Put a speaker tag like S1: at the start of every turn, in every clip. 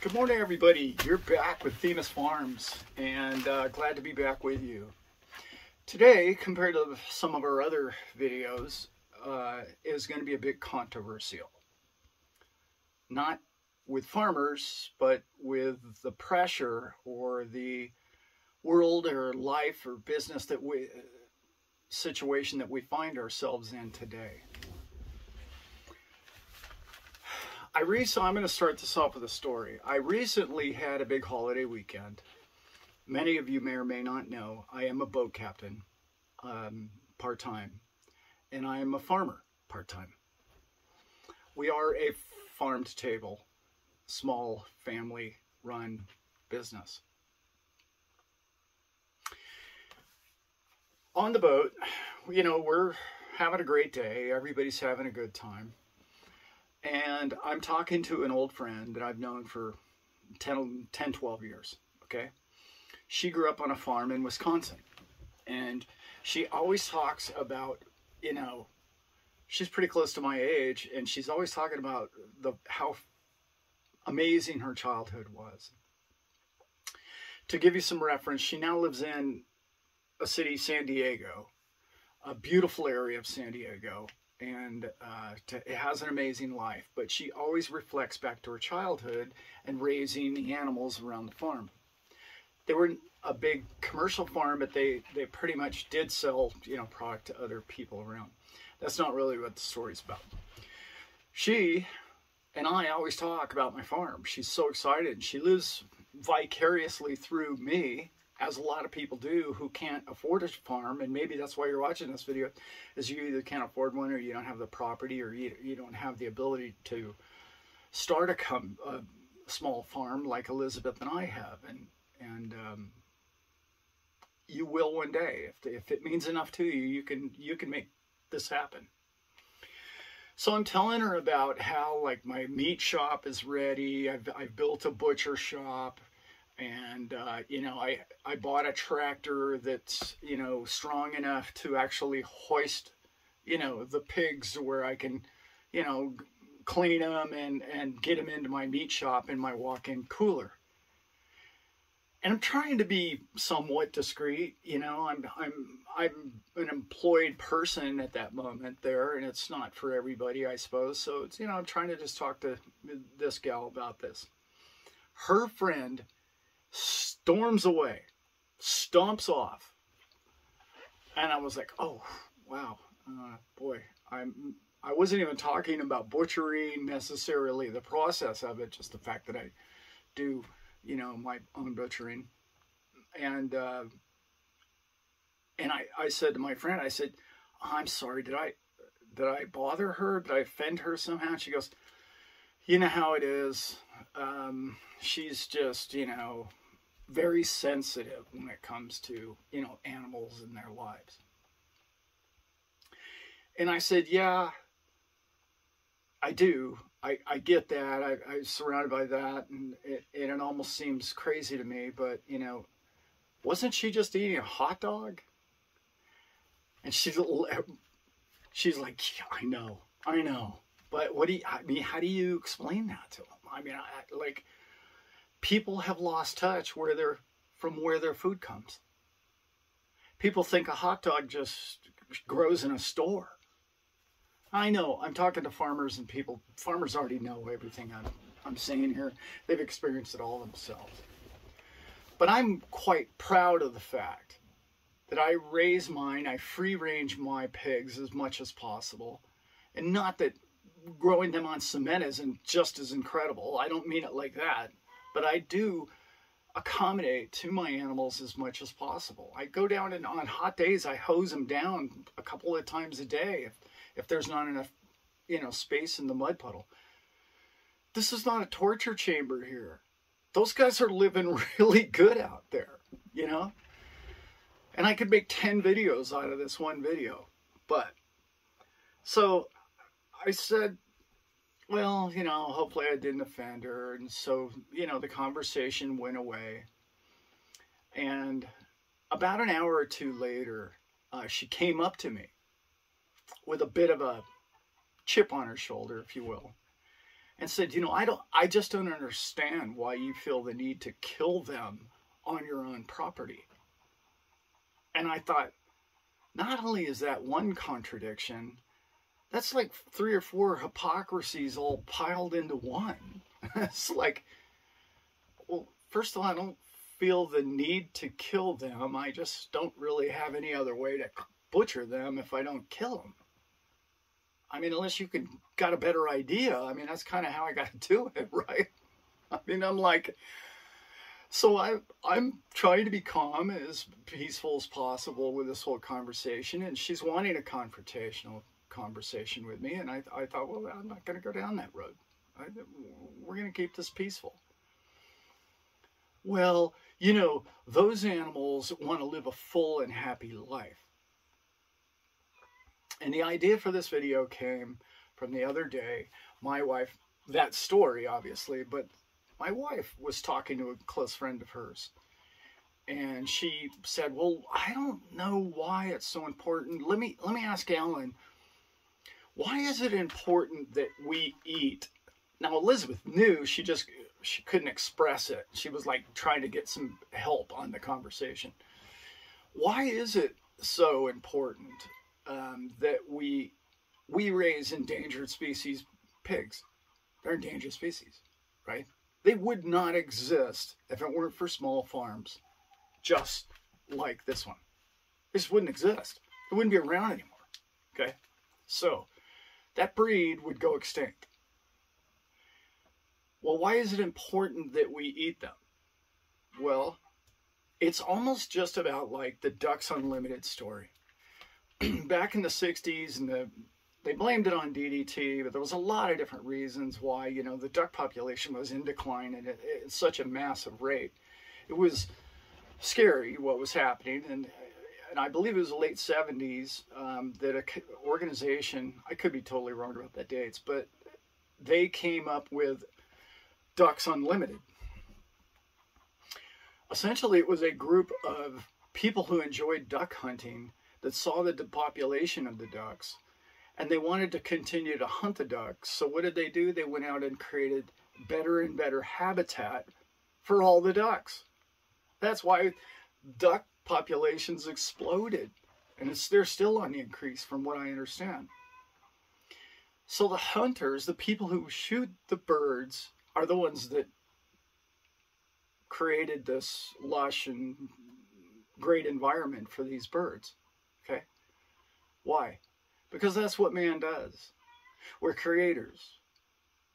S1: Good morning, everybody. You're back with Themis Farms, and glad to be back with you. Today, compared to some of our other videos, is going to be a bit controversial. Not with farmers, but with the pressure or the world or life or business situation that we find ourselves in today. I'm going to start this off with a story. I recently had a big holiday weekend. Many of you may or may not know, I am a boat captain, part-time, and I am a farmer, part-time. We are a farm-to-table, small family-run business. On the boat, you know, we're having a great day. Everybody's having a good time. And I'm talking to an old friend that I've known for 10, 12 years, okay? She grew up on a farm in Wisconsin. And she always talks about, you know, she's pretty close to my age, and she's always talking about how amazing her childhood was. To give you some reference, she now lives in a city, San Diego, a beautiful area of San Diego. And it has an amazing life, but she always reflects back to her childhood and raising the animals around the farm. They were a big commercial farm, but they pretty much did sell, you know, product to other people around. That's not really what the story's about. She and I always talk about my farm. She's so excited. She lives vicariously through me, as a lot of people do who can't afford a farm, and maybe that's why you're watching this video, is you either can't afford one, or you don't have the property, or you don't have the ability to start a small farm like Elizabeth and I have, and you will one day if it means enough to you. You can make this happen. So I'm telling her about how, like, my meat shop is ready. I've built a butcher shop. And, you know, I bought a tractor that's, you know, strong enough to actually hoist, you know, the pigs where I can, you know, clean them and get them into my meat shop in my walk-in cooler. And I'm trying to be somewhat discreet, you know. I'm an employed person at that moment there, and it's not for everybody, I suppose. So it's, you know, I'm trying to just talk to this gal about this. Her friend storms away, stomps off, and I was like, oh wow, boy, I wasn't even talking about butchering necessarily, the process of it, just the fact that I do, you know, my own butchering. And I said to my friend, I said, I'm sorry, did I bother her? Did I offend her somehow? And she goes, you know how it is, she's just, you know, very sensitive when it comes to, you know, animals and their lives. And I said, yeah, I do. I get that. I'm surrounded by that, and it almost seems crazy to me, but, you know, wasn't she just eating a hot dog? And she's like, yeah, I know. But I mean, how do you explain that to them? I mean, like, people have lost touch from where their food comes. People think a hot dog just grows in a store. I know, I'm talking to farmers and people. Farmers already know everything I'm saying here. They've experienced it all themselves. But I'm quite proud of the fact that I raise mine, I free range my pigs as much as possible. And not that growing them on cement isn't just as incredible. I don't mean it like that. But I do accommodate to my animals as much as possible. I go down, and on hot days, I hose them down a couple of times a day if there's not enough, you know, space in the mud puddle. This is not a torture chamber here. Those guys are living really good out there, you know? And I could make 10 videos out of this one video. But, so I said, well, you know, hopefully I didn't offend her. And so, you know, the conversation went away. And about an hour or two later, she came up to me with a bit of a chip on her shoulder, if you will. and said, you know, I just don't understand why you feel the need to kill them on your own property. And I thought, not only is that one contradiction, that's like 3 or 4 hypocrisies all piled into one. It's like, well, first of all, I don't feel the need to kill them. I just don't really have any other way to butcher them if I don't kill them. I mean, unless you got a better idea. I mean, that's kind of how I got to do it, right? I mean, I'm like, so I'm trying to be calm, as peaceful as possible with this whole conversation, and she's wanting a confrontational conversation with me, and I thought, well, I'm not going to go down that road. We're going to keep this peaceful. Well, you know, those animals want to live a full and happy life. And the idea for this video came from the other day. My wife, that story, obviously, but my wife was talking to a close friend of hers. And she said, well, I don't know why it's so important. Let me ask Alan, why is it important that we eat? Now, Elizabeth knew, she couldn't express it. She was like trying to get some help on the conversation. Why is it so important that we raise endangered species pigs? They're endangered species, right? They would not exist if it weren't for small farms, just like this one. They just wouldn't exist. It wouldn't be around anymore, okay? So that breed would go extinct. Well, why is it important that we eat them? Well, it's almost just about like the Ducks Unlimited story. Back in the 60s, and they blamed it on DDT, but there was a lot of different reasons why, you know, the duck population was in decline at such a massive rate. It was scary what was happening, and I believe it was the late 70s that an organization, I could be totally wrong about the dates, but they came up with Ducks Unlimited. Essentially, it was a group of people who enjoyed duck hunting that saw the depopulation of the ducks, and they wanted to continue to hunt the ducks. So what did they do? They went out and created better and better habitat for all the ducks. That's why duck populations exploded, and they're still on the increase from what I understand. So the hunters, the people who shoot the birds, are the ones that created this lush and great environment for these birds. Okay? Why? Because that's what man does. We're creators.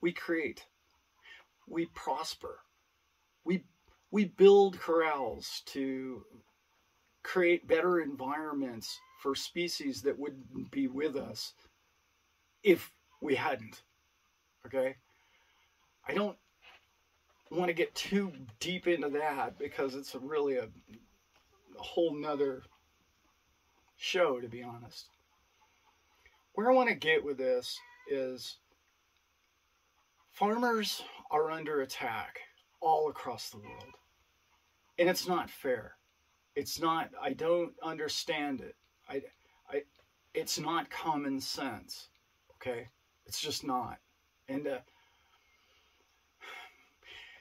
S1: We create. We prosper. We build corrals to create better environments for species that wouldn't be with us if we hadn't. Okay? I don't want to get too deep into that because it's really a whole nother show, to be honest. Where I want to get with this is farmers are under attack all across the world. And it's not fair. It's not, I don't understand it. It's not common sense. Okay? It's just not. And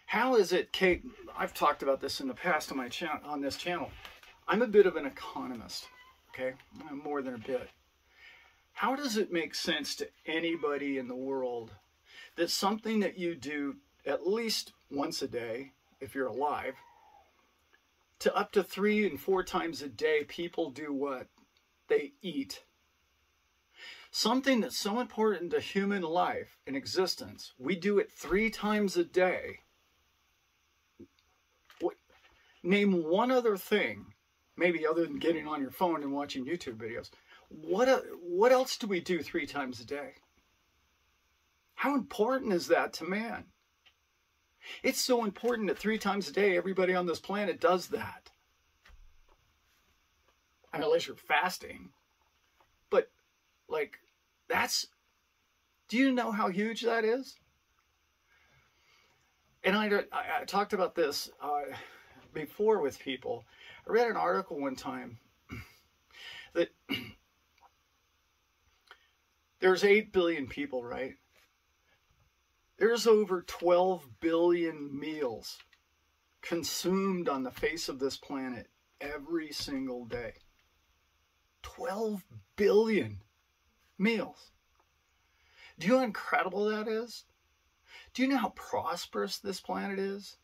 S1: how is it, Kate? I've talked about this in the past on my on this channel. I'm a bit of an economist, okay? More than a bit. How does it make sense to anybody in the world that something that you do at least once a day, if you're alive, to up to 3 and 4 times a day, people do what? They eat. Something that's so important to human life and existence, we do it 3 times a day. Name one other thing, maybe other than getting on your phone and watching YouTube videos. What else do we do 3 times a day? How important is that to man? It's so important that 3 times a day, everybody on this planet does that. I mean, unless you're fasting. But, like, do you know how huge that is? And I talked about this before with people. I read an article one time that there's 8 billion people, right? There's over 12 billion meals consumed on the face of this planet every single day. 12 billion meals. Do you know how incredible that is? Do you know how prosperous this planet is?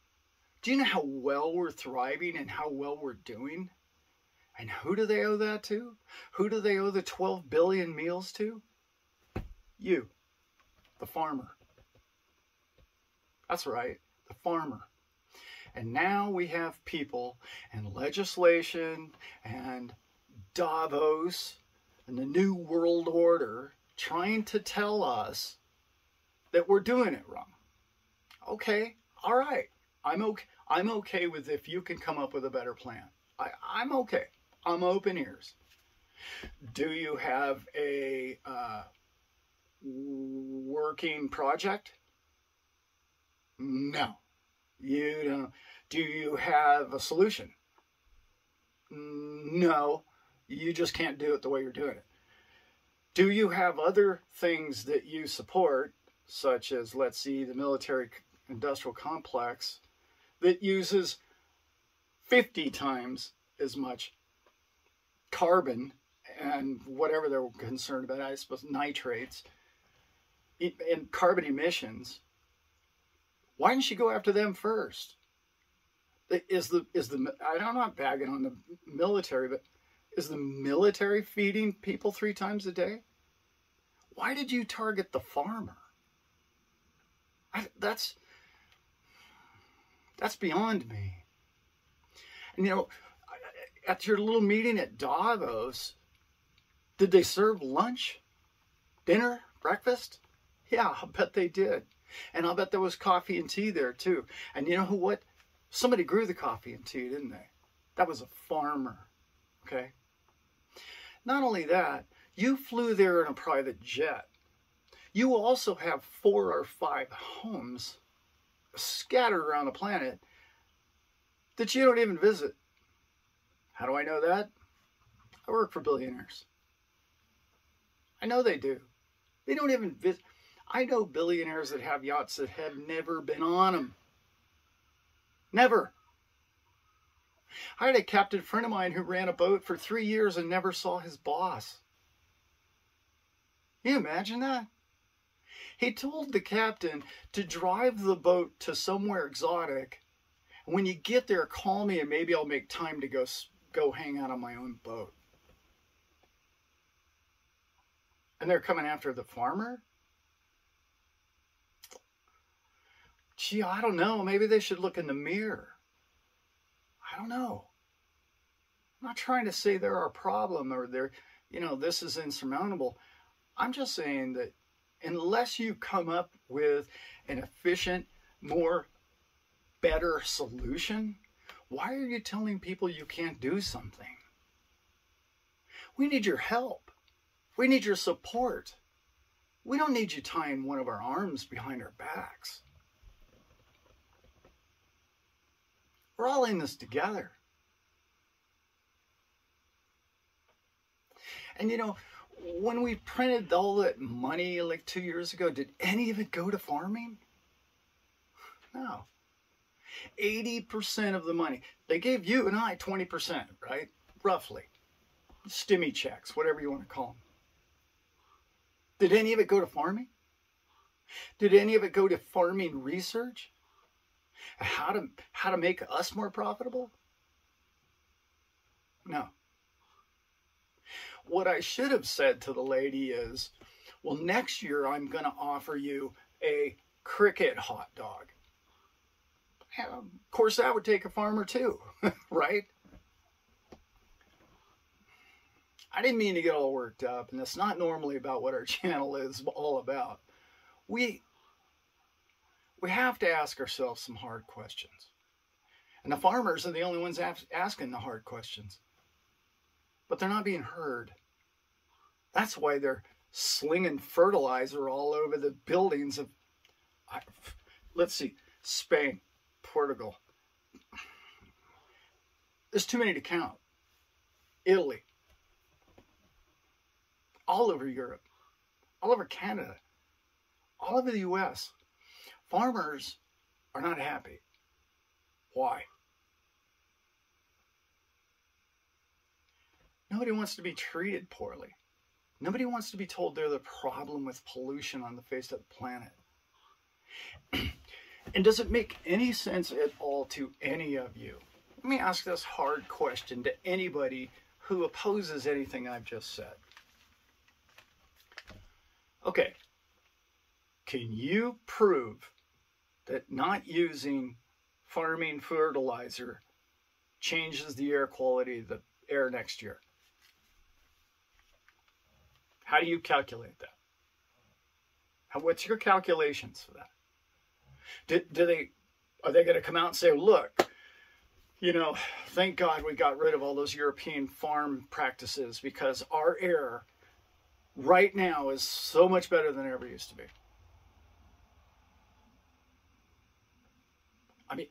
S1: Do you know how well we're thriving and how well we're doing? And who do they owe that to? Who do they owe the 12 billion meals to? You, the farmer. That's right, the farmer. And now we have people and legislation and Davos and the New World Order trying to tell us that we're doing it wrong. Okay, all right. I'm okay with if you can come up with a better plan. I'm okay. I'm open ears. Do you have a working project? No, you don't. Do you have a solution? No, you just can't do it the way you're doing it. Do you have other things that you support, such as, let's see, the military-industrial complex that uses 50 times as much carbon and whatever they're concerned about, I suppose nitrates, and carbon emissions? Why didn't you go after them first? I'm not bagging on the military, but is the military feeding people 3 times a day? Why did you target the farmer? That's beyond me. And you know, at your little meeting at Davos, did they serve lunch, dinner, breakfast? Yeah, I'll bet they did. And I'll bet there was coffee and tea there too. And you know what? Somebody grew the coffee and tea, didn't they? That was a farmer, okay? Not only that, you flew there in a private jet. You also have 4 or 5 homes scattered around the planet that you don't even visit. How do I know that? I work for billionaires. I know they do. They don't even visit. I know billionaires that have yachts that have never been on them. Never. I had a captain friend of mine who ran a boat for 3 years and never saw his boss. Can you imagine that? He told the captain to drive the boat to somewhere exotic. And when you get there, call me and maybe I'll make time to go hang out on my own boat. And they're coming after the farmer? Gee, I don't know. Maybe they should look in the mirror. I don't know. I'm not trying to say they're our problem or this is insurmountable. I'm just saying that unless you come up with an efficient, better solution, why are you telling people you can't do something? We need your help. We need your support. We don't need you tying one of our arms behind our backs. We're all in this together. And you know, when we printed all that money like 2 years ago, did any of it go to farming? No. 80% of the money. They gave you and I 20%, right? Roughly. Stimmy checks, whatever you want to call them. Did any of it go to farming? Did any of it go to farming research? How to make us more profitable? No. What I should have said to the lady is, well, next year I'm going to offer you a cricket hot dog. Of course, that would take a farmer too, right? I didn't mean to get all worked up, and that's not normally about what our channel is all about. We have to ask ourselves some hard questions. And the farmers are the only ones asking the hard questions. But they're not being heard. That's why they're slinging fertilizer all over the buildings of, let's see, Spain, Portugal. There's too many to count. Italy. All over Europe. All over Canada. All over the US. farmers are not happy. Why? Nobody wants to be treated poorly. Nobody wants to be told they're the problem with pollution on the face of the planet. And does it make any sense at all to any of you? Let me ask this hard question to anybody who opposes anything I've just said. Okay, can you prove that not using farming fertilizer changes the air quality of the air next year? How do you calculate that? What's your calculations for that? Are they going to come out and say, look, thank God we got rid of all those European farm practices because our air right now is so much better than it ever used to be? I mean,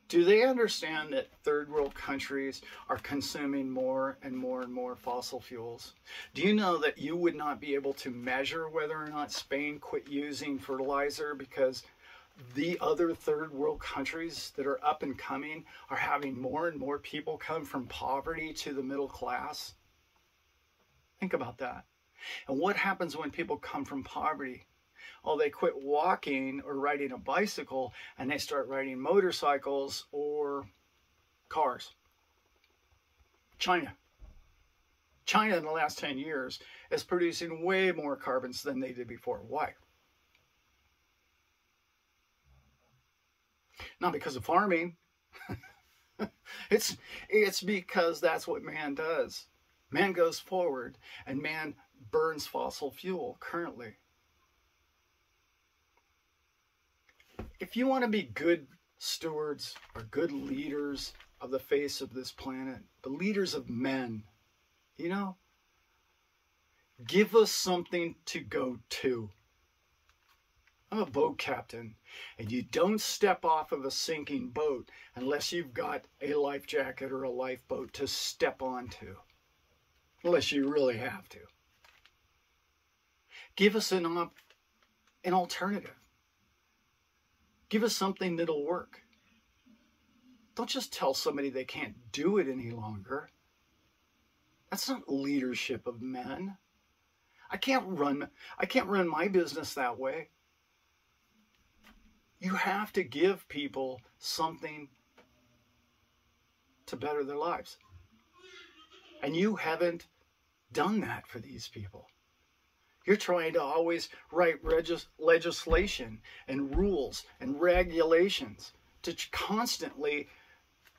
S1: do they understand that third world countries are consuming more and more and more fossil fuels? Do you know that you would not be able to measure whether or not Spain quit using fertilizer because the other third world countries that are up and coming are having more and more people come from poverty to the middle class? Think about that. And what happens when people come from poverty? Oh, they quit walking or riding a bicycle and they start riding motorcycles or cars. China in the last 10 years is producing way more carbons than they did before. Why? Not because of farming. It's because that's what man does. Man goes forward and man burns fossil fuel currently. If you want to be good stewards or good leaders of the face of this planet, the leaders of men, give us something to go to. I'm a boat captain, and you don't step off of a sinking boat unless you've got a life jacket or a lifeboat to step onto, unless you really have to. Give us an alternative. Give us something that'll work. Don't just tell somebody they can't do it any longer. That's not leadership of men. I can't run my business that way. You have to give people something to better their lives. And you haven't done that for these people. You're trying to always write legislation and rules and regulations to constantly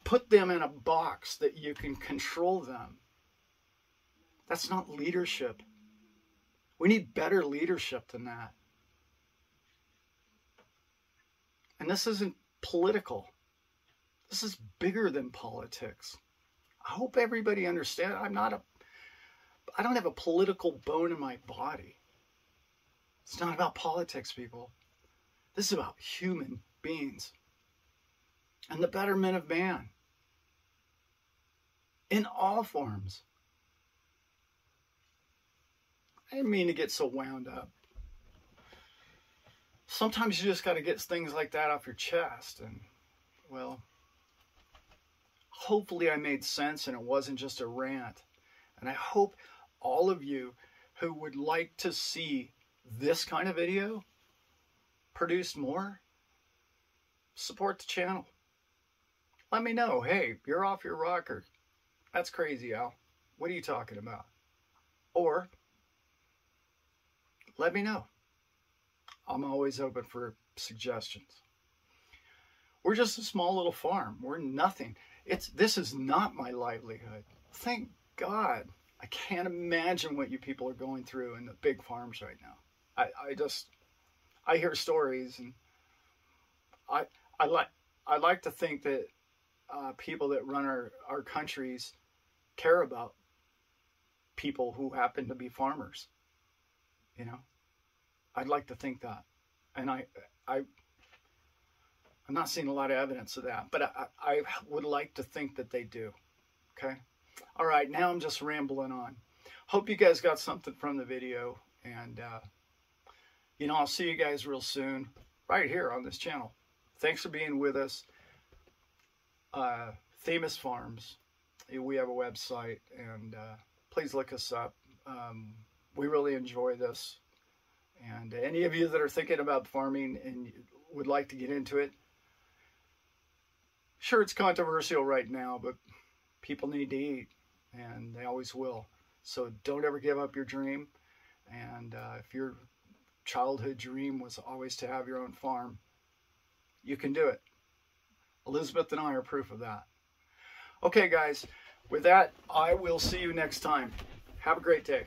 S1: put them in a box that you can control them. That's not leadership. We need better leadership than that. And this isn't political. This is bigger than politics. I hope everybody understands. I don't have a political bone in my body. It's not about politics, people. This is about human beings and the betterment of man in all forms. I didn't mean to get so wound up. Sometimes you just got to get things like that off your chest. And, well, hopefully I made sense and it wasn't just a rant. And I hope all of you who would like to see this kind of video produced more, support the channel. Let me know, hey, you're off your rocker. That's crazy, Al. What are you talking about? Or let me know. I'm always open for suggestions. We're just a small little farm. We're nothing. This is not my livelihood. Thank God. I can't imagine what you people are going through in the big farms right now. I hear stories, and I like to think that people that run our countries care about people who happen to be farmers. I'd like to think that, and I'm not seeing a lot of evidence of that, but I would like to think that they do. Okay. All right. Now I'm just rambling on. Hope you guys got something from the video, and I'll see you guys real soon. right here on this channel. Thanks for being with us. Themis Farms. We have a website, and please look us up. We really enjoy this. And any of you that are thinking about farming and would like to get into it, sure, it's controversial right now, but people need to eat, and they always will. So don't ever give up your dream. And if your childhood dream was always to have your own farm, you can do it. Elizabeth and I are proof of that. Okay, guys, with that, I will see you next time. Have a great day.